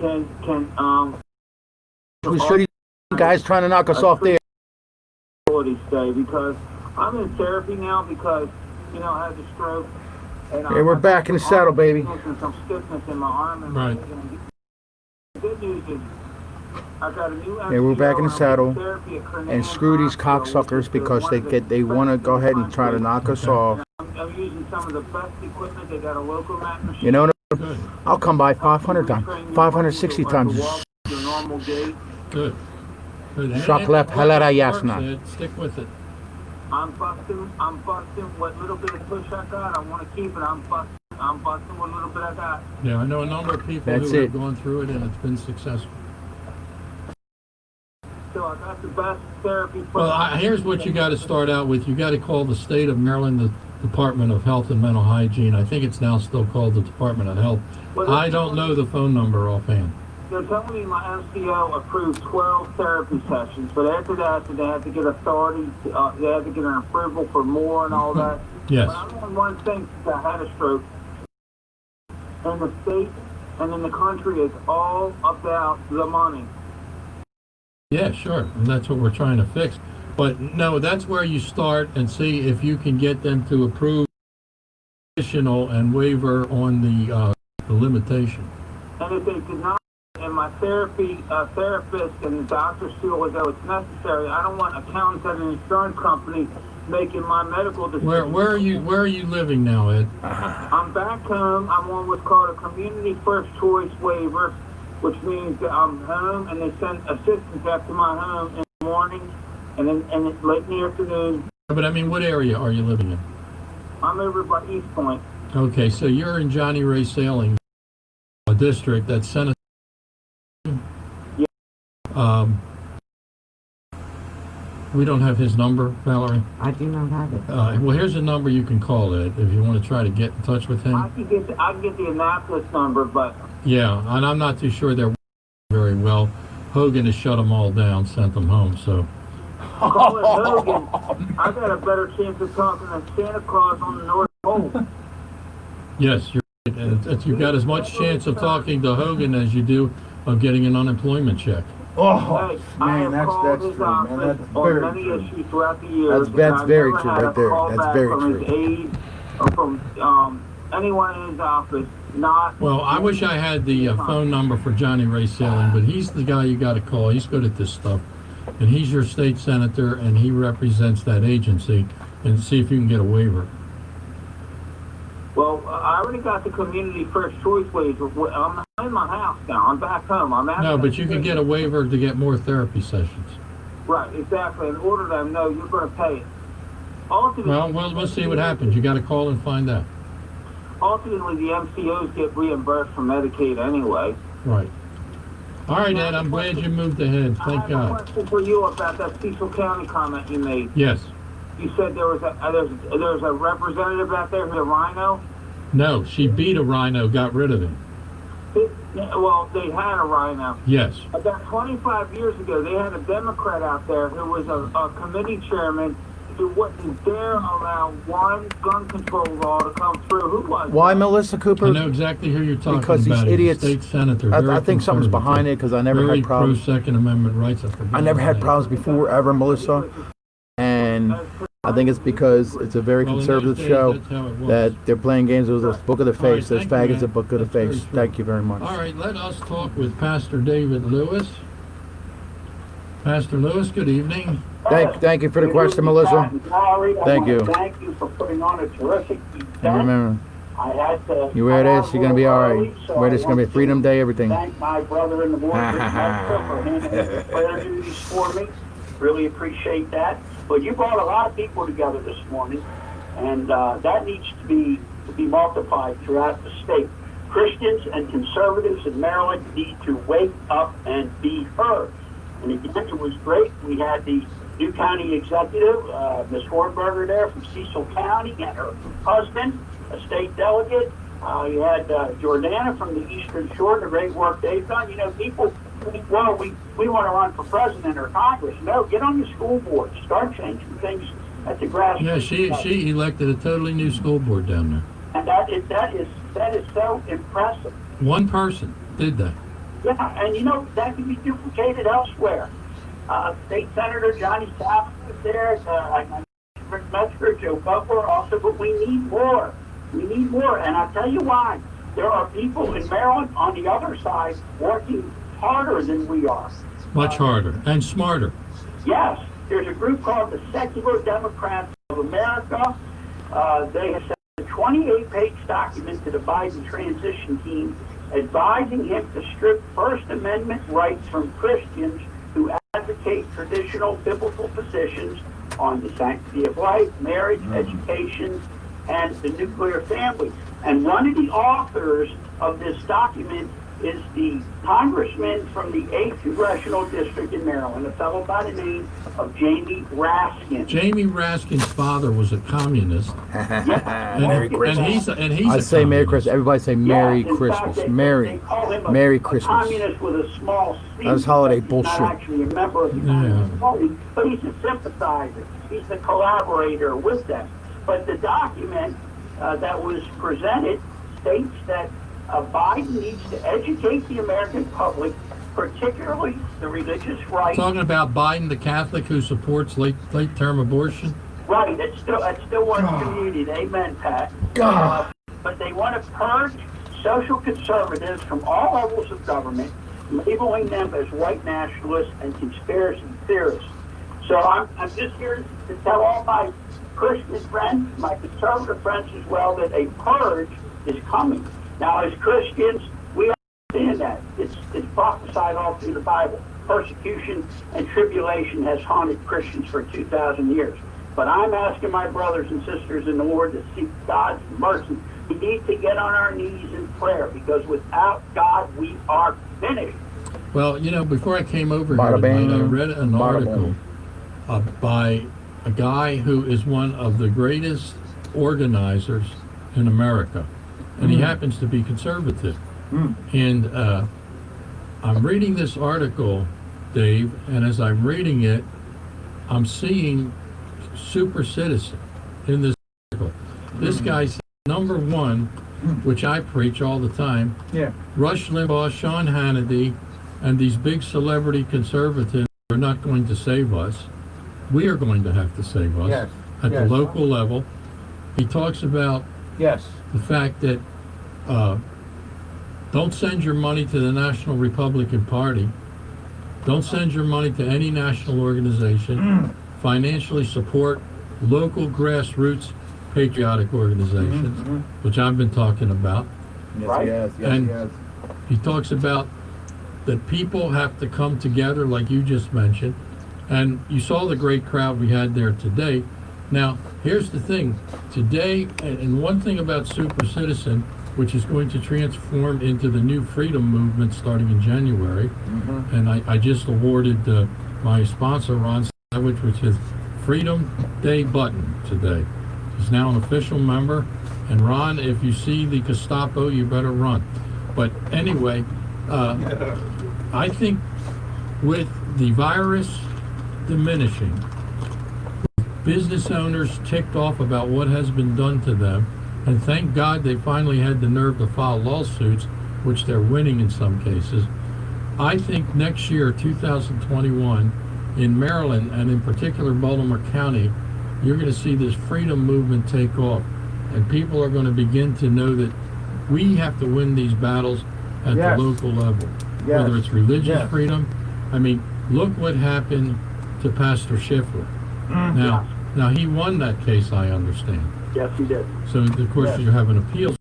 We should these guys trying to knock us off there. Stay because I'm in therapy now because I had the stroke. And hey, we're back in the saddle, baby. Some stiffness in my arm and right. The good news is I got a new yeah, we're back in the saddle. And screw these cocksuckers because they want to go ahead and try to knock us off. I'm using some of the best equipment. They got a local mat machine. You know, I'll come by 500 times, 560 times. Your normal gait. Good. Shock left, halera yasna. Stick with it. I'm busting what little bit of push I got. I want to keep it. I'm busting what little bit I got. Yeah, I know a number of people who have gone through it and it's been successful. So I got the best therapy. Well, here's what you got to start out with. You got to call the state of Maryland, the Department of Health and Mental Hygiene. I think it's now still called the Department of Health. Well, I don't know the phone number offhand. They're telling me my MCO approved 12 therapy sessions, but after that, they had to get authority, they had to get an approval for more and all that. Yes. But I'm on one thing that I had a stroke. And the state and in the country is all about the money. Yeah, sure. And that's what we're trying to fix. But no, that's where you start and see if you can get them to approve additional and waiver on the limitation. And if they did not, and my therapist and the doctors feel as though it's necessary, I don't want accountants at an insurance company making my medical decisions. Where are you living now, Ed? I'm back home. I'm on what's called a community first choice waiver, which means that I'm home and they send assistance after my home in the morning and then late in the afternoon. But I mean, what area are you living in? I'm over by East Point. Okay, so you're in Johnny Ray Sailing district. That's Senate. Yeah. We don't have his number, Valerie. I do not have it. Well, here's a number you can call, Ed, if you want to try to get in touch with him. I can get the Annapolis number, but yeah, and I'm not too sure they're very well. Hogan has shut them all down, sent them home. So. Calling Hogan, I got a better chance of talking to Santa Claus on the North Pole. Yes, you're right. And you've got as much chance of talking to Hogan as you do of getting an unemployment check. Oh, hey, man, that's true, man. That's very many true. Issues throughout the years. That's very true right there. That's very true. His aide or from anyone in his office, not... Well, I wish I had the phone number for Johnny Ray Sailing, but he's the guy you got to call. He's good at this stuff. And he's your state senator, and he represents that agency, and see if you can get a waiver. Well, I already got the community first choice waiver. I'm in my house now. I'm back home. No, but you can get a waiver to get more therapy sessions. Right, exactly. In order to know you're going to pay it. Well, we'll see what happens. You got to call and find out. Ultimately, the MCOs get reimbursed from Medicaid anyway. Right. All right, Ed, I'm glad you moved ahead. Thank God. I have a question for you about that Cecil County comment you made. Yes. You said there was there's a representative out there who's a rhino? No, she beat a rhino, got rid of him. Well, they had a rhino. Yes. About 25 years ago, they had a Democrat out there who was a committee chairman who wouldn't dare allow one gun control law to come through. Who was Why, that? Melissa Cooper? I know exactly who you're talking because about. These idiots, state senator. I think something's behind it because I never had problems. Pro Second Amendment rights. I never had problems before, ever, Melissa. And I think it's because it's a very conservative show that they're playing games with the book of the face. There's faggots a book of the face. Thank you very much. All right, let us talk with Pastor David Lewis. Pastor Lewis, good evening. Thank you for the question, Melissa. Thank you. Thank you for putting on a terrific event. And remember, I had to you wear this, you're going to be all right. Wear this, it's going to be Freedom Day, everything. Thank my brother in the Lord for handling the prayer duties for me. Really appreciate that. But you brought a lot of people together this morning, and that needs to be multiplied throughout the state. Christians and conservatives in Maryland need to wake up and be heard. And again, it was great. We had the new county executive, Ms. Hornberger there from Cecil County, and her husband, a state delegate. You had Jordana from the Eastern Shore, the great work they've done. You know, people, we want to run for president or Congress. No, get on the school board. Start changing things at the grassroots. Yeah, she elected a totally new school board down there. And that is so impressive. One person did that. Yeah, and that can be duplicated elsewhere. State Senator Johnny South was there, Rick Metzger, Joe Butler also, but we need more. We need more, and I'll tell you why. There are people in Maryland on the other side working harder than we are. Much harder and smarter. Yes, there's a group called the Secular Democrats of America. They have sent a 28-page document to the Biden transition team advising him to strip First Amendment rights from Christians who advocate traditional biblical positions on the sanctity of life, marriage, education, and the nuclear family. And one of the authors of this document is the congressman from the 8th Congressional District in Maryland, a fellow by the name of Jamie Raskin. Jamie Raskin's father was a communist. Merry Christmas. And he's I a say Merry communist. Christmas. Everybody say Merry In fact, Christmas. they Merry call him Merry a Christmas. communist with a small C. That was holiday He's bullshit. not actually a member of the Communist Party, but he's a sympathizer. He's the collaborator with them. But the document that was presented states that Biden needs to educate the American public, particularly the religious right. Talking about Biden, the Catholic who supports late-term abortion. Right, it's still one community. Amen, Pat. God. But they want to purge social conservatives from all levels of government, labeling them as white nationalists and conspiracy theorists. So I'm just here to tell all my Christian friends, my conservative friends as well, that a purge is coming. Now, as Christians, we understand that. It's prophesied all through the Bible. Persecution and tribulation has haunted Christians for 2,000 years. But I'm asking my brothers and sisters in the Lord to seek God's mercy. We need to get on our knees in prayer, because without God, we are finished. Well, before I came over Bada here bing, tonight, I read an bada article by a guy who is one of the greatest organizers in America. And he happens to be conservative. And I'm reading this article, Dave, and as I'm reading it, I'm seeing super citizen in this article. This guy's number one, which I preach all the time. Yeah. Rush Limbaugh, Sean Hannity, and these big celebrity conservatives are not going to save us. We are going to have to save us Yes. at the Yes. local level. He talks about Yes. the fact that don't send your money to the National Republican Party. Don't send your money to any national organization. Financially support local grassroots patriotic organizations, which I've been talking about. Yes, Right? yes, yes, And- yes. He talks about that people have to come together, like you just mentioned. And you saw the great crowd we had there today. Now, here's the thing. Today, and one thing about Super Citizen, which is going to transform into the new freedom movement starting in January, and I just awarded my sponsor, Ron Savage, which is Freedom Day button today. He's now an official member. And Ron, if you see the Gestapo, you better run. But anyway, I think with the virus diminishing, business owners ticked off about what has been done to them, and thank God they finally had the nerve to file lawsuits, which they're winning in some cases. I think next year, 2021, in Maryland, and in particular Baltimore County, you're going to see this freedom movement take off, and people are going to begin to know that we have to win these battles at Yes. the local level, Yes. whether it's religious Yes. freedom. I mean, look what happened to Pastor Schiffler. Now he won that case, I understand. Yes, he did. So of course Yes. you have an appeals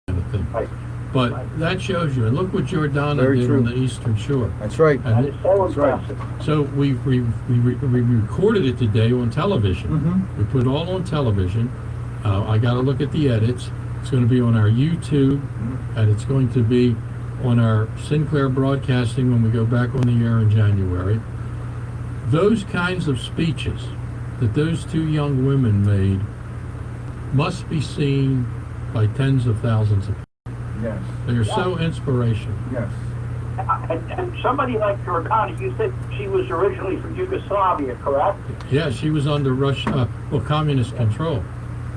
kind of thing. Right. But that shows you, and look what Jordana Very did true. on the Eastern Shore. That's right. That And is so That's right. impressive. so we recorded it today on television. We put it all on television. I got to look at the edits. It's going to be on our YouTube, and it's going to be on our Sinclair Broadcasting when we go back on the air in January. Those kinds of speeches that those two young women made must be seen by tens of thousands of people. Yes. They are so inspirational. Yes. And somebody like Jordana, you said she was originally from Yugoslavia, correct? Yeah, she was under communist control.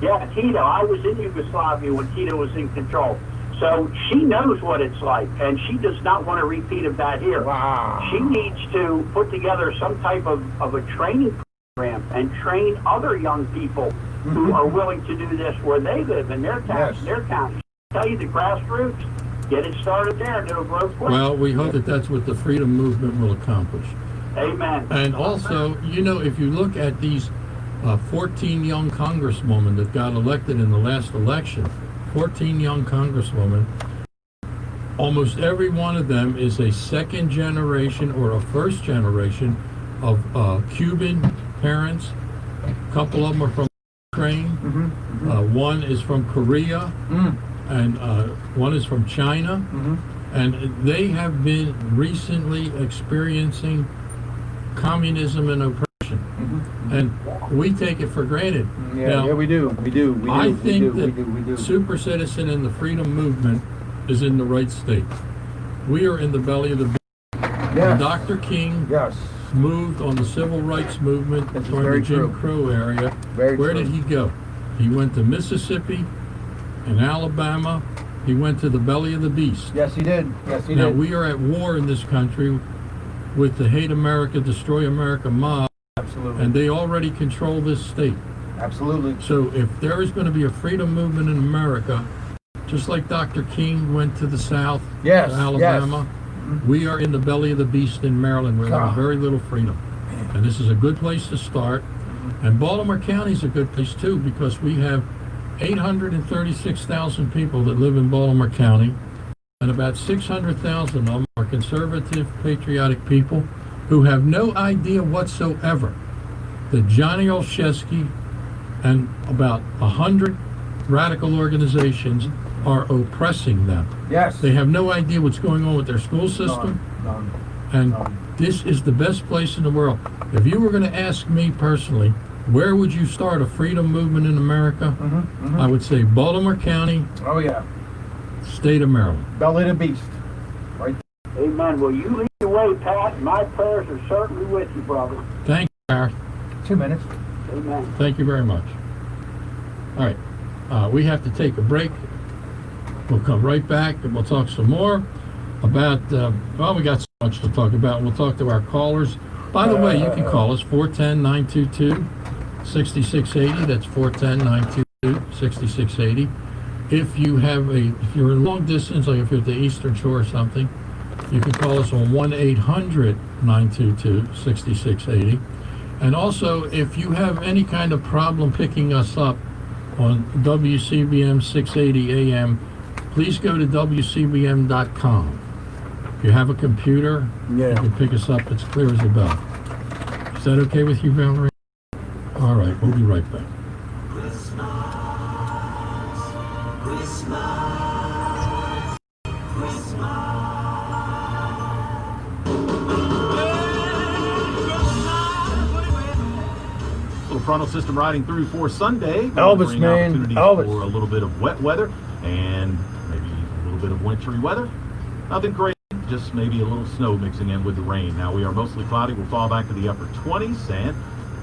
Yeah, Tito. I was in Yugoslavia when Tito was in control. So she knows what it's like, and she does not want a repeat of that here. Wow. She needs to put together some type of a training program and train other young people who are willing to do this where they live in their towns, their counties. I tell you, the grassroots, get it started there, and it'll grow quick. Well, we hope that that's what the freedom movement will accomplish. Amen. And also, you know, if you look at these 14 young congresswomen that got elected in the last election, 14 young congresswomen, almost every one of them is a second generation or a first generation of Cuban parents. A couple of them are from Ukraine. One is from Korea, and one is from China. And they have been recently experiencing communism and oppression. And we take it for granted. Yeah, we do. I think that Super Citizen and the freedom movement is in the right state. We are in the belly of the beast. Yes. Dr. King Yes. moved on the civil rights movement This is during very the Jim true. Crow area. Very Where true. did he go? He went to Mississippi and Alabama. He went to the belly of the beast. Yes, he did. Yes, he Now, did. we are at war in this country with the Hate America, Destroy America mob, Absolutely. and they already control this state. Absolutely. So if there is going to be a freedom movement in America, just like Dr. King went to the South, Yes, to Alabama, we are in the belly of the beast in Maryland where there's very little freedom. And this is a good place to start. And Baltimore County is a good place too, because we have 836,000 people that live in Baltimore County, and about 600,000 of them are conservative, patriotic people who have no idea whatsoever that Johnny Olszewski and about 100 radical organizations are oppressing them. Yes. They have no idea what's going on with their school system, None. and this is the best place in the world. If you were going to ask me personally, where would you start a freedom movement in America? I would say Baltimore County, Oh, yeah. state of Maryland. Belly of the beast. Amen. Well, you lead the way, Pat. My prayers are certainly with you, brother. Thank you, Gareth. 2 minutes. Amen. Thank you very much. All right, we have to take a break. We'll come right back and we'll talk some more about, well, we got so much to talk about. We'll talk to our callers. By the way, you can call us 410-922-6680. That's 410-922-6680. If you're in long distance, like if you're at the Eastern Shore or something, you can call us on 1-800-922-6680. And also, if you have any kind of problem picking us up on WCBM 680 AM, please go to WCBM.com. If you have a computer, you can pick us up. It's clear as a bell. Is that okay with you, Valerie? All right, we'll be right back. Frontal system riding through for Sunday. Elvis, Bring man. opportunities Elvis. for a little bit of wet weather and maybe a little bit of wintry weather. Nothing crazy, just maybe a little snow mixing in with the rain. Now we are mostly cloudy. We'll fall back to the upper 20s and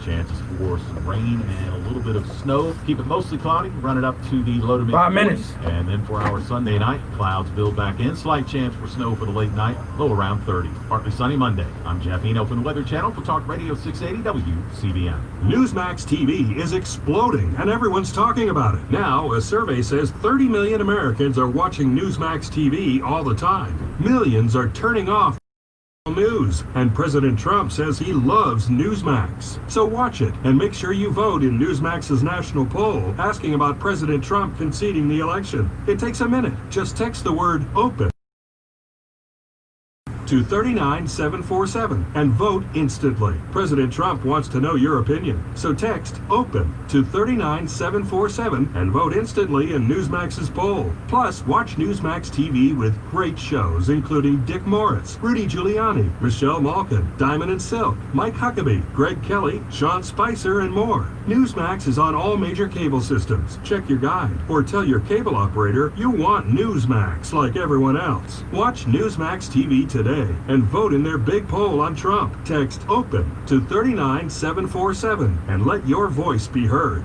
chances for some rain and a little bit of snow. Keep it mostly cloudy. Run it up to the low to mid 5 40s. minutes. And then for our Sunday night, clouds build back in. Slight chance for snow for the late night. Low around 30. Partly sunny Monday. I'm Jeff Eno from the Weather Channel for Talk Radio 680 WCBM. Newsmax TV is exploding, and everyone's talking about it. Now, a survey says 30 million Americans are watching Newsmax TV all the time. Millions are turning off news, and President Trump says he loves Newsmax. So watch it, and make sure you vote in Newsmax's national poll asking about President Trump conceding the election. It takes a minute. Just text the word OPEN to 39747 and vote instantly. President Trump wants to know your opinion, so text OPEN to 39747 and vote instantly in Newsmax's poll. Plus, watch Newsmax TV with great shows including Dick Morris, Rudy Giuliani, Michelle Malkin, Diamond and Silk, Mike Huckabee, Greg Kelly, Sean Spicer, and more. Newsmax is on all major cable systems. Check your guide or tell your cable operator you want Newsmax like everyone else. Watch Newsmax TV today and vote in their big poll on Trump. Text OPEN to 39747 and let your voice be heard.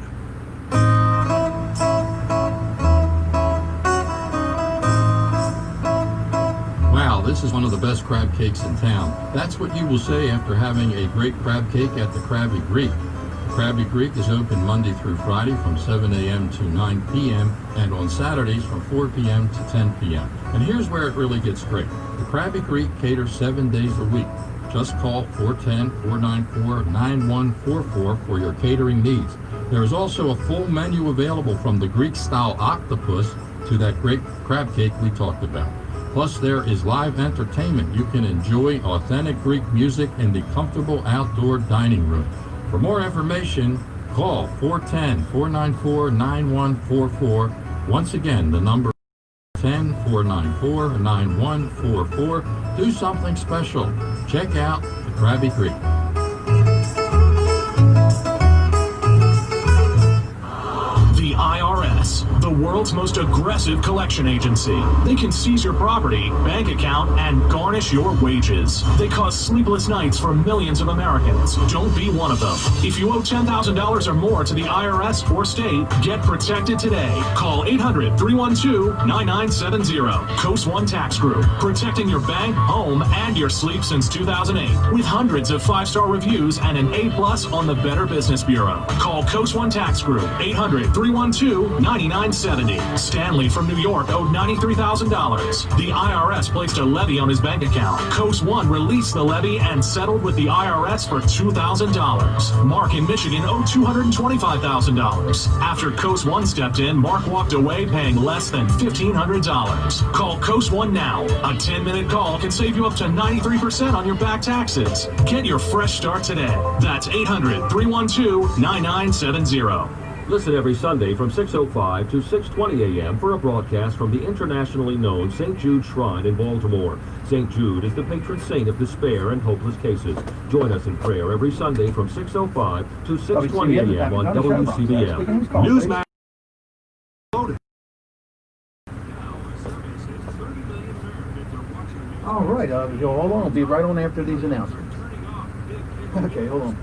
this is one of the best crab cakes in town. That's what you will say after having a great crab cake at the Krabby Greek. The Krabby Greek is open Monday through Friday from 7 a.m. to 9 p.m. and on Saturdays from 4 p.m. to 10 p.m. And here's where it really gets great. The Krabby Greek caters 7 days a week. Just call 410-494-9144 for your catering needs. There is also a full menu available from the Greek-style octopus to that great crab cake we talked about. Plus, there is live entertainment. You can enjoy authentic Greek music in the comfortable outdoor dining room. For more information, call 410-494-9144. Once again, the number is 410-494-9144. Do something special. Check out the Krabby Greek. The IRS, the world's most aggressive collection agency. They can seize your property, bank account, and garnish your wages. They cause sleepless nights for millions of Americans. Don't be one of them. If you owe $10,000 or more to the IRS or state, get protected today. Call 800-312-9970. Coast One Tax Group, protecting your bank, home, and your sleep since 2008. With hundreds of 5-star reviews and an A+ on the Better Business Bureau. Call Coast One Tax Group, 800-312-9970. Stanley from New York owed $93,000. The IRS placed a levy on his bank account. Coast One released the levy and settled with the IRS for $2,000. Mark in Michigan owed $225,000. After Coast One stepped in, Mark walked away paying less than $1,500. Call Coast One now. A 10-minute call can save you up to 93% on your back taxes. Get your fresh start today. That's 800-312-9970. Listen every Sunday from 6:05 to 6:20 a.m. for a broadcast from the internationally known St. Jude Shrine in Baltimore. St. Jude is the patron saint of despair and hopeless cases. Join us in prayer every Sunday from 6:05 to 6:20 a.m. on WCBM. Newsmax. All right, Joe, hold on. I'll be right on after these announcements. Okay, hold on.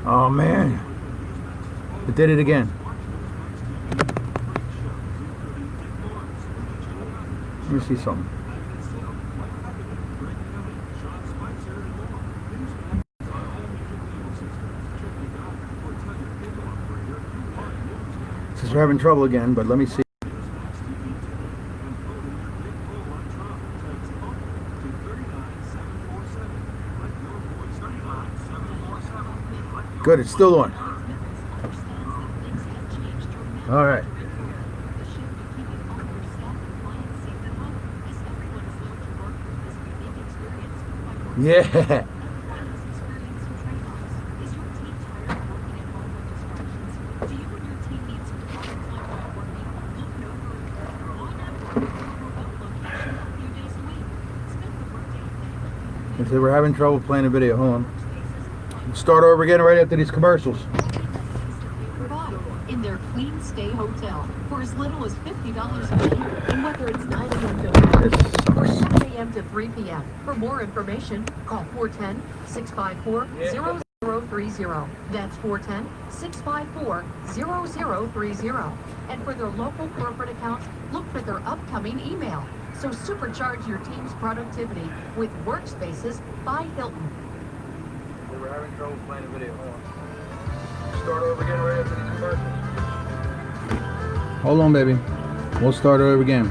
Oh man, it did it again. Let me see something. Says we're having trouble again, but let me see. Good, it's still on. All right. Yeah. I said we're having trouble playing the video. Hold on. Start over again right after these commercials. In their Queen Stay Hotel for as little as $50 a night, and whether it's 9 a.m. to 1 or 7 a.m. to 3 p.m. For more information, call 410-654-0030. That's 410-654-0030. And for their local corporate accounts, look for their upcoming email. So supercharge your team's productivity with Workspaces by Hilton. We're having trouble playing the video. Hold on. Start over again right after these commercials. Hold on, baby. We'll start over again.